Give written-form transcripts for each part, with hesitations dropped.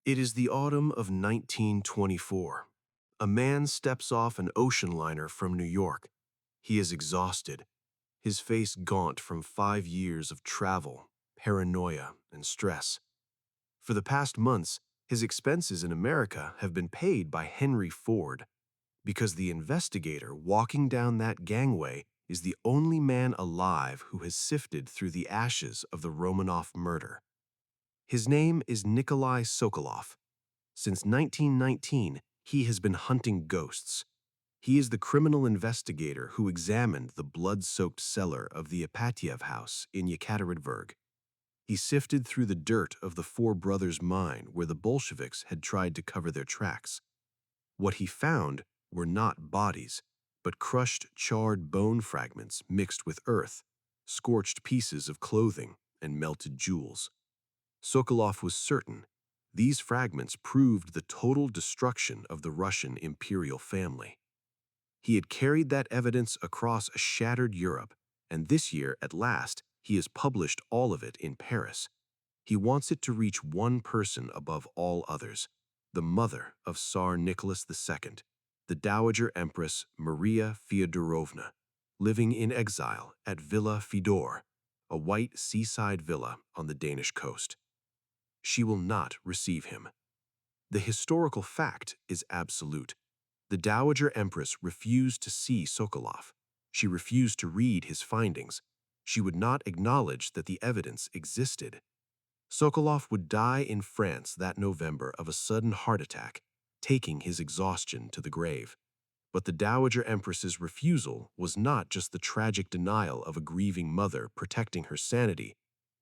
It is the autumn of 1924. A man steps off an ocean liner from New York. He is exhausted, his face gaunt from 5 years of travel, paranoia, and stress. For the past months, his expenses in America have been paid by Henry Ford, because the investigator walking down that gangway is the only man alive who has sifted through the ashes of the Romanov murder. His name is Nikolai Sokolov. Since 1919, he has been hunting ghosts. He is the criminal investigator who examined the blood-soaked cellar of the Ipatiev House in Yekaterinburg. He sifted through the dirt of the Four Brothers mine where the Bolsheviks had tried to cover their tracks. What he found were not bodies, but crushed, charred bone fragments mixed with earth, scorched pieces of clothing, and melted jewels. Sokolov was certain these fragments proved the total destruction of the Russian imperial family. He had carried that evidence across a shattered Europe, and this year, at last, he has published all of it in Paris. He wants it to reach one person above all others, the mother of Tsar Nicholas II, the Dowager Empress Maria Feodorovna, living in exile at Villa Hvidøre, a white seaside villa on the Danish coast. She will not receive him. The historical fact is absolute. The Dowager Empress refused to see Sokolov. She refused to read his findings. She would not acknowledge that the evidence existed. Sokolov would die in France that November of a sudden heart attack, taking his exhaustion to the grave. But the Dowager Empress's refusal was not just the tragic denial of a grieving mother protecting her sanity.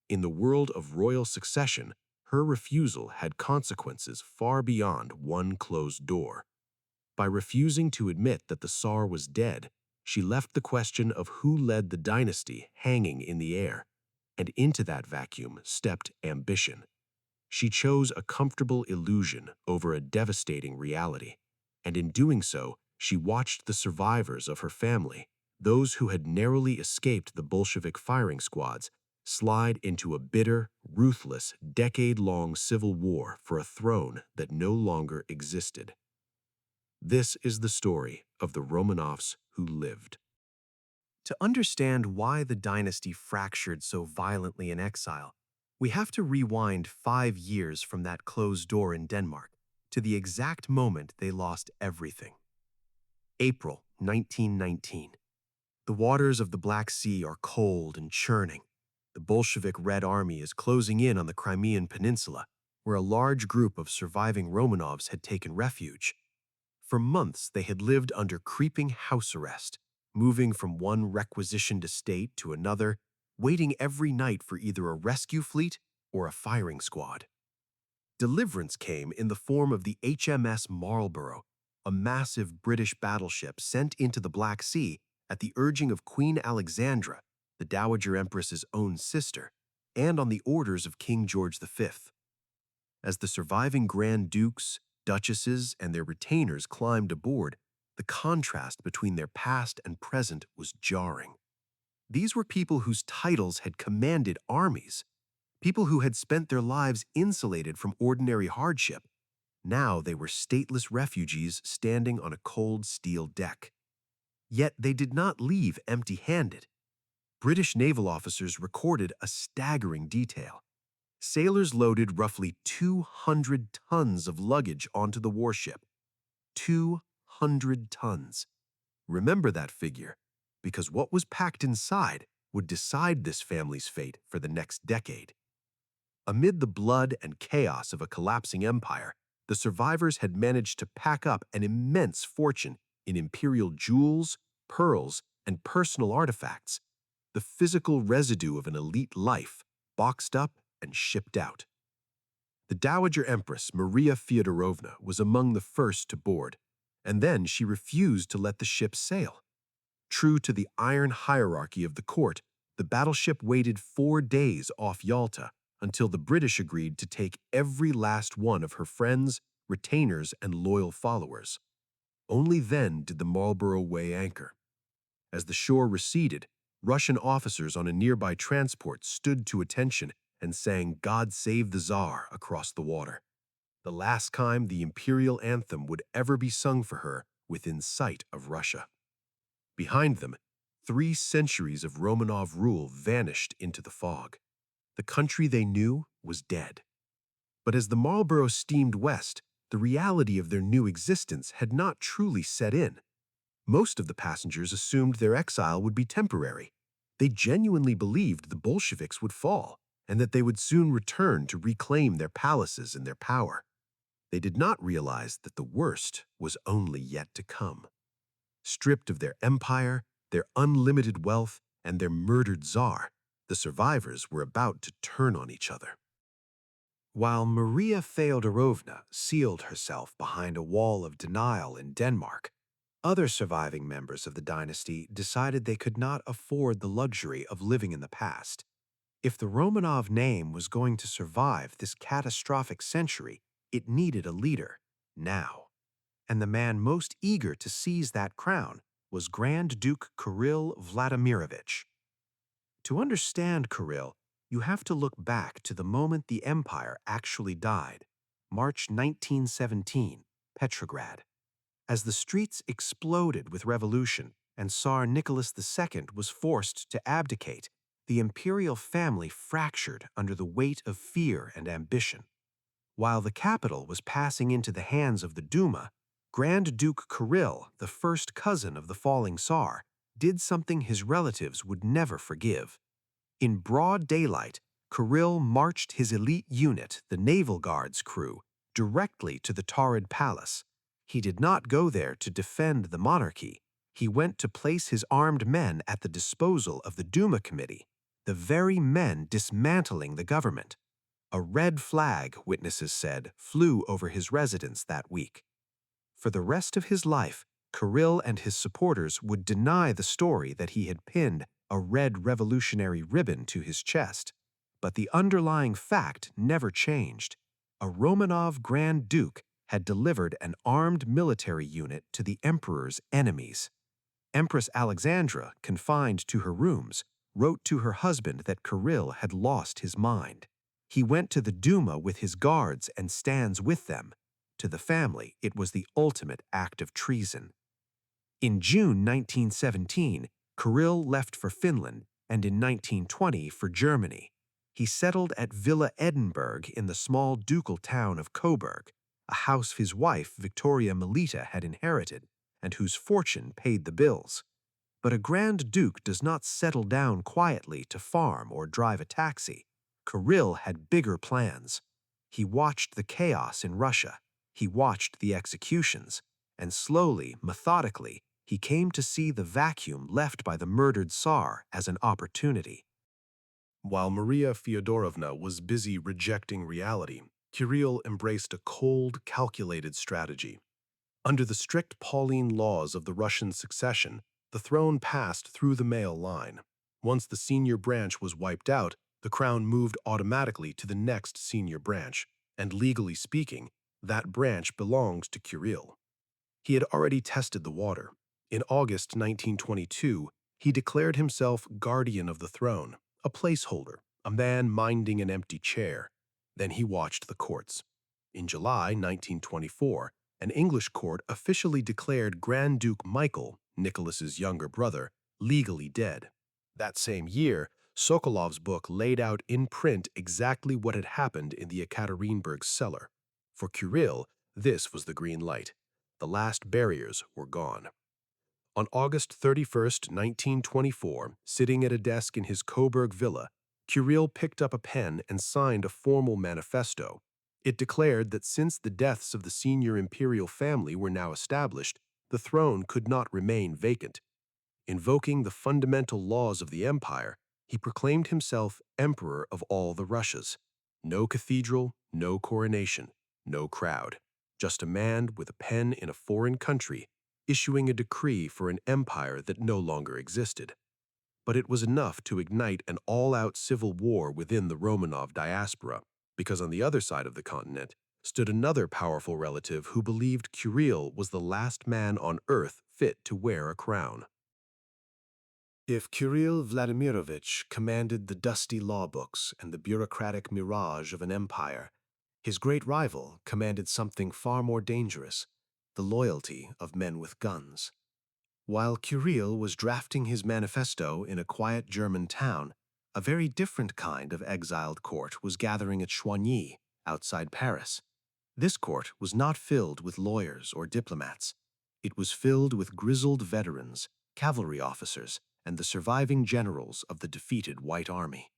In the world of royal succession, her refusal had consequences far beyond one closed door. By refusing to admit that the Tsar was dead, she left the question of who led the dynasty hanging in the air, and into that vacuum stepped ambition. She chose a comfortable illusion over a devastating reality, and in doing so, she watched the survivors of her family, those who had narrowly escaped the Bolshevik firing squads, slide into a bitter, ruthless, decade-long civil war for a throne that no longer existed. This is the story of the Romanovs who lived. To understand why the dynasty fractured so violently in exile, we have to rewind 5 years from that closed door in Denmark to the exact moment they lost everything. April 1919. The waters of the Black Sea are cold and churning. The Bolshevik Red Army is closing in on the Crimean Peninsula, where a large group of surviving Romanovs had taken refuge. For months, they had lived under creeping house arrest, moving from one requisitioned estate to another, waiting every night for either a rescue fleet or a firing squad. Deliverance came in the form of the HMS Marlborough, a massive British battleship sent into the Black Sea at the urging of Queen Alexandra, the Dowager Empress's own sister, and on the orders of King George V. As the surviving Grand Dukes, Duchesses, and their retainers climbed aboard, the contrast between their past and present was jarring. These were people whose titles had commanded armies, people who had spent their lives insulated from ordinary hardship. Now they were stateless refugees standing on a cold steel deck. Yet they did not leave empty-handed. British naval officers recorded a staggering detail. Sailors loaded roughly 200 tons of luggage onto the warship. 200 tons. Remember that figure, because what was packed inside would decide this family's fate for the next decade. Amid the blood and chaos of a collapsing empire, the survivors had managed to pack up an immense fortune in imperial jewels, pearls, and personal artifacts, the physical residue of an elite life, boxed up and shipped out. The Dowager Empress Maria Feodorovna was among the first to board, and then she refused to let the ship sail. True to the iron hierarchy of the court, the battleship waited 4 days off Yalta until the British agreed to take every last one of her friends, retainers, and loyal followers. Only then did the Marlborough weigh anchor. As the shore receded, Russian officers on a nearby transport stood to attention and sang "God Save the Tsar" across the water. the last time the imperial anthem would ever be sung for her within sight of Russia. Behind them, 3 centuries of Romanov rule vanished into the fog. The country they knew was dead. But as the Marlborough steamed west, the reality of their new existence had not truly set in. Most of the passengers assumed their exile would be temporary. They genuinely believed the Bolsheviks would fall and that they would soon return to reclaim their palaces and their power. They did not realize that the worst was only yet to come. Stripped of their empire, their unlimited wealth, and their murdered Tsar, the survivors were about to turn on each other. While Maria Feodorovna sealed herself behind a wall of denial in Denmark, other surviving members of the dynasty decided they could not afford the luxury of living in the past. If the Romanov name was going to survive this catastrophic century, it needed a leader, now. And the man most eager to seize that crown was Grand Duke Kirill Vladimirovich. To understand Kirill, you have to look back to the moment the empire actually died, March 1917, Petrograd. As the streets exploded with revolution and Tsar Nicholas II was forced to abdicate, the imperial family fractured under the weight of fear and ambition. While the capital was passing into the hands of the Duma, Grand Duke Kirill, the first cousin of the falling Tsar, did something his relatives would never forgive. In broad daylight, Kirill marched his elite unit, the Naval Guards crew, directly to the Tauride Palace. He did not go there to defend the monarchy. He went to place his armed men at the disposal of the Duma committee, the very men dismantling the government. A red flag, witnesses said, flew over his residence that week. For the rest of his life, Kirill and his supporters would deny the story that he had pinned a red revolutionary ribbon to his chest. But the underlying fact never changed. A Romanov Grand Duke had delivered an armed military unit to the emperor's enemies. Empress Alexandra, confined to her rooms, wrote to her husband that Kirill had lost his mind. He went to the Duma with his guards and stands with them. To the family, it was the ultimate act of treason. In June 1917, Kirill left for Finland, and in 1920 for Germany. He settled at Villa Edinburgh in the small ducal town of Coburg, a house his wife, Victoria Melita, had inherited, and whose fortune paid the bills. But a Grand Duke does not settle down quietly to farm or drive a taxi. Kirill had bigger plans. He watched the chaos in Russia. He watched the executions, and slowly, methodically, he came to see the vacuum left by the murdered Tsar as an opportunity. While Maria Feodorovna was busy rejecting reality, Kirill embraced a cold, calculated strategy. Under the strict Pauline laws of the Russian succession, the throne passed through the male line. Once the senior branch was wiped out, the crown moved automatically to the next senior branch, and legally speaking, that branch belonged to Kirill. He had already tested the water. In August 1922, he declared himself guardian of the throne, a placeholder, a man minding an empty chair. Then he watched the courts. In July 1924, an English court officially declared Grand Duke Michael, Nicholas's younger brother, legally dead. That same year, Sokolov's book laid out in print exactly what had happened in the Ekaterinburg cellar. For Kirill, this was the green light. The last barriers were gone. On August 31, 1924, sitting at a desk in his Coburg villa, Kirill picked up a pen and signed a formal manifesto. It declared that since the deaths of the senior imperial family were now established, the throne could not remain vacant. Invoking the fundamental laws of the empire, he proclaimed himself emperor of all the Russias. No cathedral, no coronation, no crowd. Just a man with a pen in a foreign country, issuing a decree for an empire that no longer existed. But it was enough to ignite an all-out civil war within the Romanov diaspora, because on the other side of the continent stood another powerful relative who believed Kirill was the last man on earth fit to wear a crown. If Kirill Vladimirovich commanded the dusty law books and the bureaucratic mirage of an empire, His great rival commanded something far more dangerous, the loyalty of men with guns. While Kirill was drafting his manifesto in a quiet German town, a very different kind of exiled court was gathering at Choigny, outside Paris. This court was not filled with lawyers or diplomats. It was filled with grizzled veterans, cavalry officers, and the surviving generals of the defeated White Army.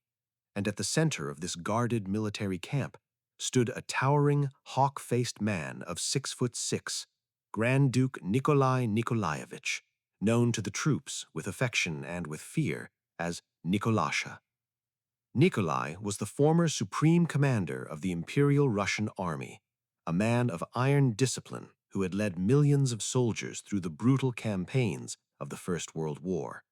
And at the center of this guarded military camp stood a towering, hawk-faced man of 6'6", Grand Duke Nikolai Nikolaevich, known to the troops with affection and with fear as Nikolasha. Nikolai was the former supreme commander of the Imperial Russian Army, a man of iron discipline who had led millions of soldiers through the brutal campaigns of the First World War.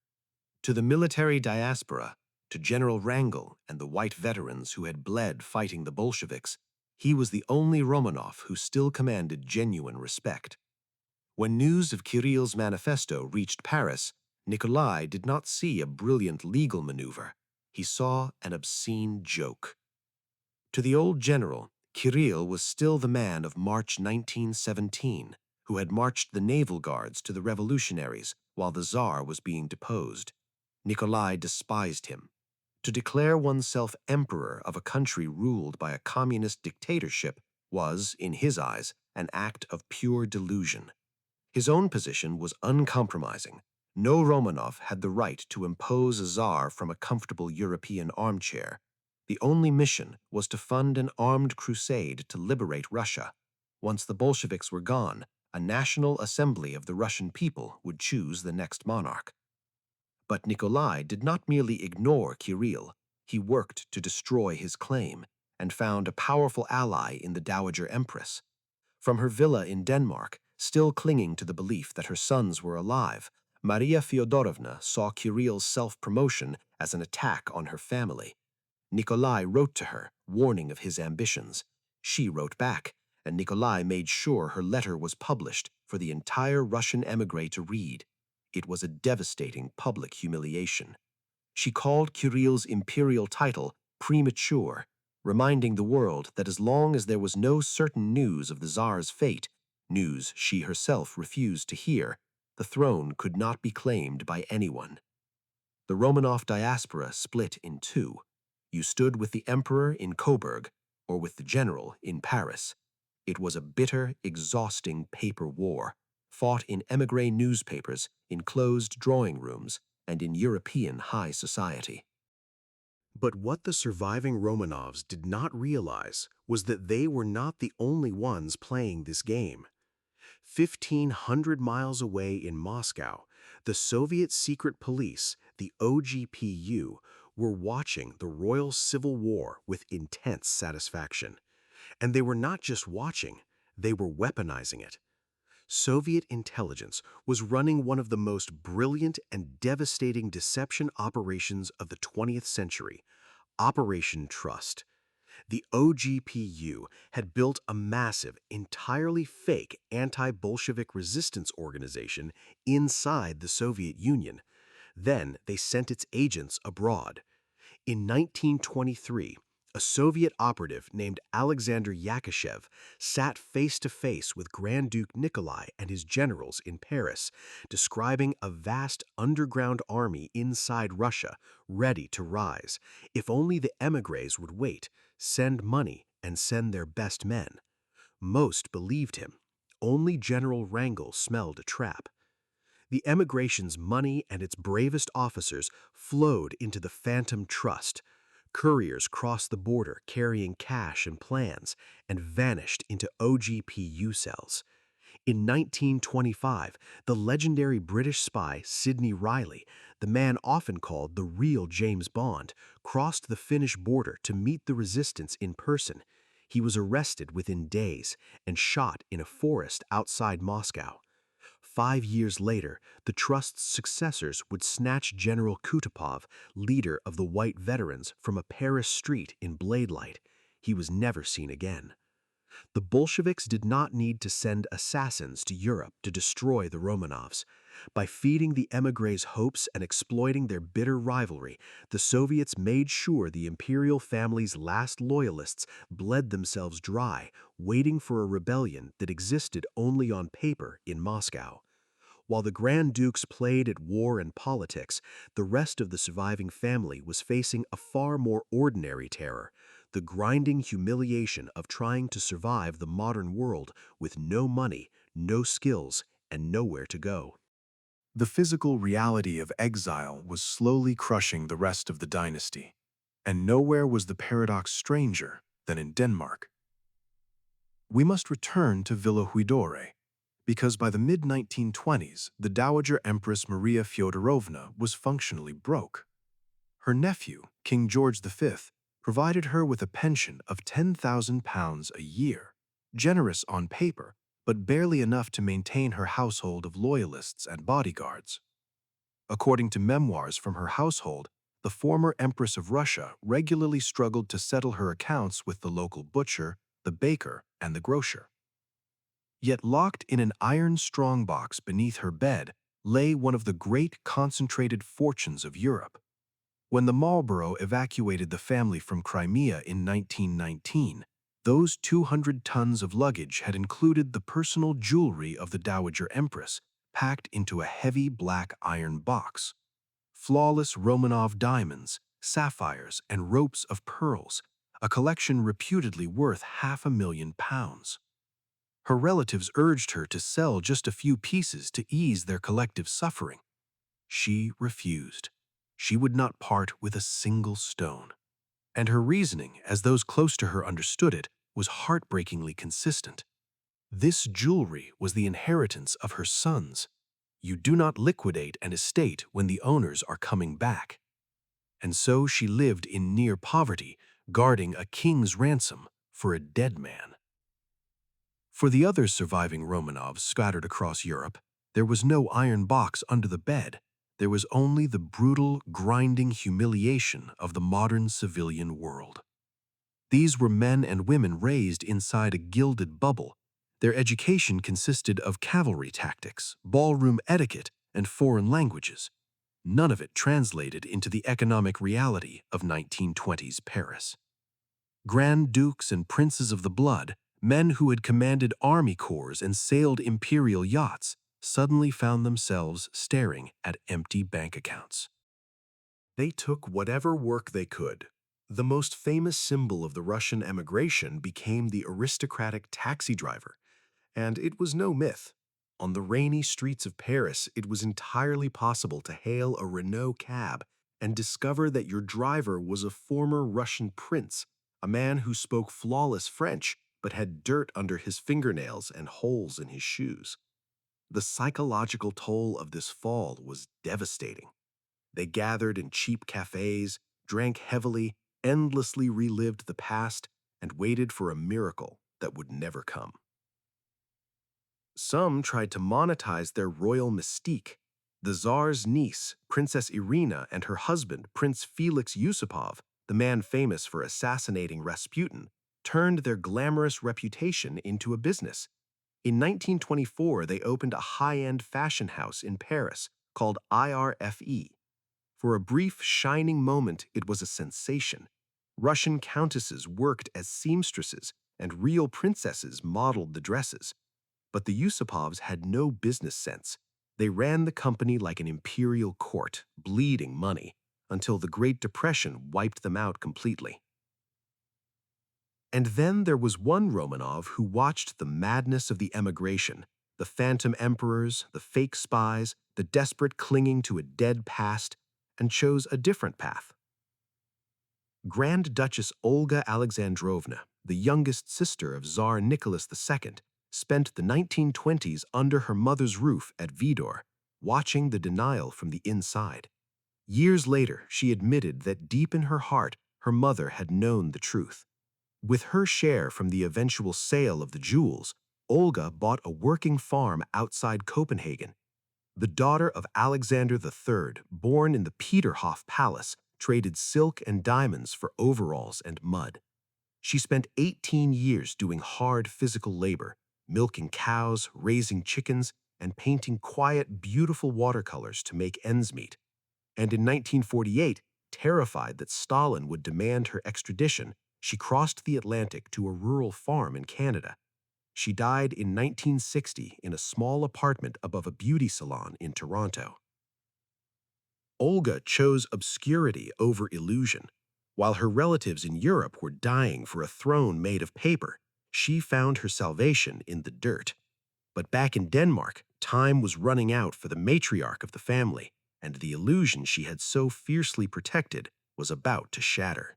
To the military diaspora, to General Wrangel and the white veterans who had bled fighting the Bolsheviks, he was the only Romanov who still commanded genuine respect. When news of Kirill's manifesto reached Paris, Nikolai did not see a brilliant legal maneuver. He saw an obscene joke. To the old general, Kirill was still the man of March 1917, who had marched the Naval Guards to the revolutionaries while the Tsar was being deposed. Nikolai despised him. To declare oneself emperor of a country ruled by a communist dictatorship was, in his eyes, an act of pure delusion. His own position was uncompromising. No Romanov had the right to impose a Tsar from a comfortable European armchair. The only mission was to fund an armed crusade to liberate Russia. Once the Bolsheviks were gone, a national assembly of the Russian people would choose the next monarch. But Nikolai did not merely ignore Kirill. He worked to destroy his claim and found a powerful ally in the Dowager Empress. From her villa in Denmark, still clinging to the belief that her sons were alive, Maria Feodorovna saw Kirill's self-promotion as an attack on her family. Nikolai wrote to her, warning of his ambitions. She wrote back, and Nikolai made sure her letter was published for the entire Russian émigrés to read. It was a devastating public humiliation. She called Kirill's imperial title premature, reminding the world that as long as there was no certain news of the Tsar's fate, news she herself refused to hear, the throne could not be claimed by anyone. The Romanov diaspora split in two. You stood with the emperor in Coburg or with the general in Paris. It was a bitter, exhausting paper war, fought in émigré newspapers, in closed drawing rooms, and in European high society. But what the surviving Romanovs did not realize was that they were not the only ones playing this game. 1,500 miles away in Moscow, the Soviet secret police, the OGPU, were watching the Royal Civil War with intense satisfaction. And they were not just watching, they were weaponizing it. Soviet intelligence was running one of the most brilliant and devastating deception operations of the 20th century, Operation Trust. The OGPU had built a massive, entirely fake anti-Bolshevik resistance organization inside the Soviet Union. Then they sent its agents abroad. In 1923, a Soviet operative named Alexander Yakushev sat face-to-face with Grand Duke Nikolai and his generals in Paris, describing a vast underground army inside Russia, ready to rise, if only the émigrés would wait, send money, and send their best men. Most believed him. Only General Wrangel smelled a trap. The emigration's money and its bravest officers flowed into the Phantom Trust. Couriers crossed the border carrying cash and plans and vanished into OGPU cells. In 1925, the legendary British spy Sidney Reilly, the man often called the real James Bond, crossed the Finnish border to meet the resistance in person. He was arrested within days and shot in a forest outside Moscow. 5 years later, the Trust's successors would snatch General Kutepov, leader of the White Veterans, from a Paris street in Bladelight. He was never seen again. The Bolsheviks did not need to send assassins to Europe to destroy the Romanovs. By feeding the émigrés' hopes and exploiting their bitter rivalry, the Soviets made sure the imperial family's last loyalists bled themselves dry, waiting for a rebellion that existed only on paper in Moscow. While the Grand Dukes played at war and politics, the rest of the surviving family was facing a far more ordinary terror, the grinding humiliation of trying to survive the modern world with no money, no skills, and nowhere to go. The physical reality of exile was slowly crushing the rest of the dynasty, and nowhere was the paradox stranger than in Denmark. We must return to Villa Hvidøre, because by the mid-1920s, the Dowager Empress Maria Feodorovna was functionally broke. Her nephew, King George V, provided her with a pension of £10,000 a year, generous on paper, but barely enough to maintain her household of loyalists and bodyguards. According to memoirs from her household, the former Empress of Russia regularly struggled to settle her accounts with the local butcher, the baker, and the grocer. Yet locked in an iron strongbox beneath her bed lay one of the great concentrated fortunes of Europe. When the Marlborough evacuated the family from Crimea in 1919, those 200 tons of luggage had included the personal jewelry of the Dowager Empress, packed into a heavy black iron box. Flawless Romanov diamonds, sapphires, and ropes of pearls, a collection reputedly worth £500,000. Her relatives urged her to sell just a few pieces to ease their collective suffering. She refused. She would not part with a single stone. And her reasoning, as those close to her understood it, was heartbreakingly consistent. This jewelry was the inheritance of her sons. You do not liquidate an estate when the owners are coming back. And so she lived in near poverty, guarding a king's ransom for a dead man. For the other surviving Romanovs scattered across Europe, there was no iron box under the bed. There was only the brutal, grinding humiliation of the modern civilian world. These were men and women raised inside a gilded bubble. Their education consisted of cavalry tactics, ballroom etiquette, and foreign languages. None of it translated into the economic reality of 1920s Paris. Grand dukes and princes of the blood, men who had commanded army corps and sailed imperial yachts, suddenly found themselves staring at empty bank accounts. They took whatever work they could. The most famous symbol of the Russian emigration became the aristocratic taxi driver, and it was no myth. On the rainy streets of Paris, it was entirely possible to hail a Renault cab and discover that your driver was a former Russian prince, a man who spoke flawless French but had dirt under his fingernails and holes in his shoes. The psychological toll of this fall was devastating. They gathered in cheap cafes, drank heavily, endlessly relived the past, and waited for a miracle that would never come. Some tried to monetize their royal mystique. The Tsar's niece, Princess Irina, and her husband, Prince Felix Yusupov, the man famous for assassinating Rasputin, turned their glamorous reputation into a business. In 1924, they opened a high-end fashion house in Paris called IRFE. For a brief, shining moment, it was a sensation. Russian countesses worked as seamstresses, and real princesses modeled the dresses. But the Yusupovs had no business sense. They ran the company like an imperial court, bleeding money, until the Great Depression wiped them out completely. And then there was one Romanov who watched the madness of the emigration, the phantom emperors, the fake spies, the desperate clinging to a dead past, and chose a different path. Grand Duchess Olga Alexandrovna, the youngest sister of Tsar Nicholas II, spent the 1920s under her mother's roof at Hvidøre, watching the denial from the inside. Years later, she admitted that deep in her heart, her mother had known the truth. With her share from the eventual sale of the jewels, Olga bought a working farm outside Copenhagen. The daughter of Alexander III, born in the Peterhof Palace, traded silk and diamonds for overalls and mud. She spent 18 years doing hard physical labor, milking cows, raising chickens, and painting quiet, beautiful watercolors to make ends meet. And in 1948, terrified that Stalin would demand her extradition, she crossed the Atlantic to a rural farm in Canada. She died in 1960 in a small apartment above a beauty salon in Toronto. Olga chose obscurity over illusion. While her relatives in Europe were dying for a throne made of paper, she found her salvation in the dirt. But back in Denmark, time was running out for the matriarch of the family, and the illusion she had so fiercely protected was about to shatter.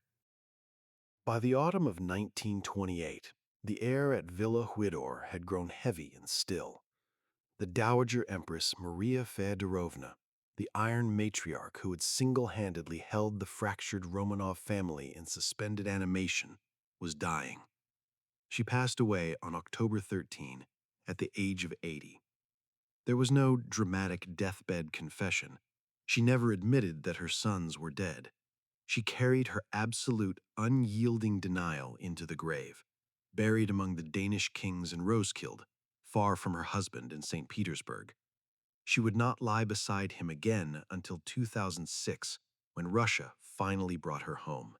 By the autumn of 1928, the air at Villa Hvidøre had grown heavy and still. The Dowager Empress Maria Feodorovna, the iron matriarch who had single-handedly held the fractured Romanov family in suspended animation, was dying. She passed away on October 13, at the age of 80. There was no dramatic deathbed confession. She never admitted that her sons were dead. She carried her absolute, unyielding denial into the grave, buried among the Danish kings in Roskilde, far from her husband in St. Petersburg. She would not lie beside him again until 2006, when Russia finally brought her home.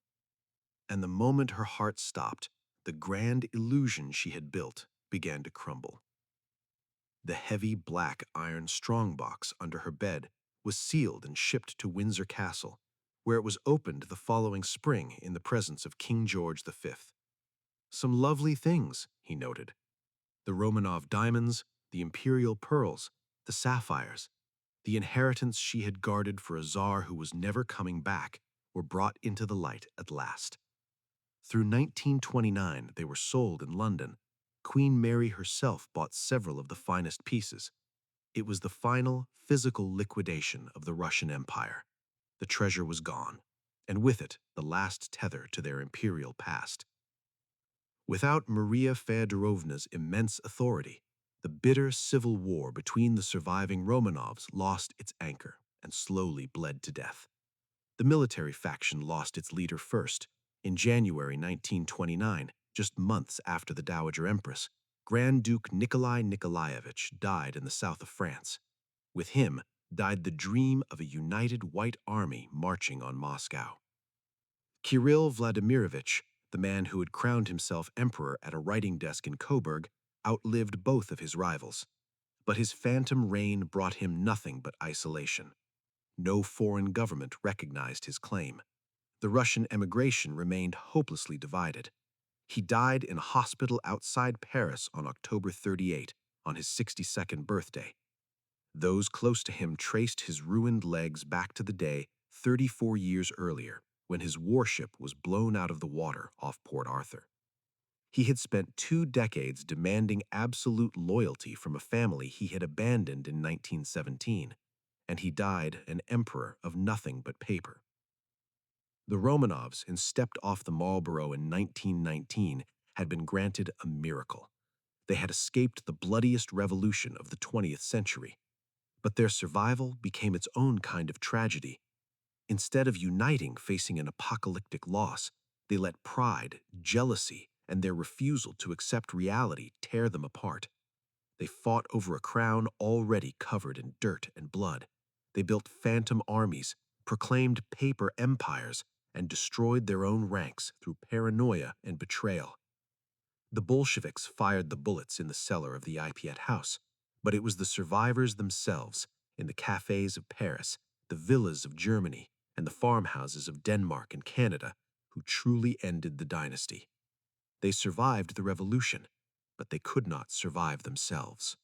And the moment her heart stopped, the grand illusion she had built began to crumble. The heavy black iron strongbox under her bed was sealed and shipped to Windsor Castle, where it was opened the following spring in the presence of King George V. Some lovely things, he noted. The Romanov diamonds, the imperial pearls, the sapphires, the inheritance she had guarded for a czar who was never coming back, were brought into the light at last. Through 1929, they were sold in London. Queen Mary herself bought several of the finest pieces. It was the final, physical liquidation of the Russian Empire. The treasure was gone, and with it, the last tether to their imperial past. Without Maria Feodorovna's immense authority, the bitter civil war between the surviving Romanovs lost its anchor and slowly bled to death. The military faction lost its leader first. In January 1929, just months after the Dowager Empress, Grand Duke Nikolai Nikolaevich died in the south of France. With him died the dream of a united White Army marching on Moscow. Kirill Vladimirovich, the man who had crowned himself emperor at a writing desk in Coburg, outlived both of his rivals. But his phantom reign brought him nothing but isolation. No foreign government recognized his claim. The Russian emigration remained hopelessly divided. He died in a hospital outside Paris on October 38, on his 62nd birthday. Those close to him traced his ruined legs back to the day 34 years earlier, when his warship was blown out of the water off Port Arthur. He had spent 2 decades demanding absolute loyalty from a family he had abandoned in 1917, and he died an emperor of nothing but paper. The Romanovs, who stepped off the Marlborough in 1919, had been granted a miracle. They had escaped the bloodiest revolution of the 20th century. But their survival became its own kind of tragedy. Instead of uniting facing an apocalyptic loss, they let pride, jealousy, and their refusal to accept reality tear them apart. They fought over a crown already covered in dirt and blood. They built phantom armies, proclaimed paper empires, and destroyed their own ranks through paranoia and betrayal. The Bolsheviks fired the bullets in the cellar of the Ipatiev House, but it was the survivors themselves, in the cafes of Paris, the villas of Germany, and the farmhouses of Denmark and Canada, who truly ended the dynasty. They survived the revolution, but they could not survive themselves.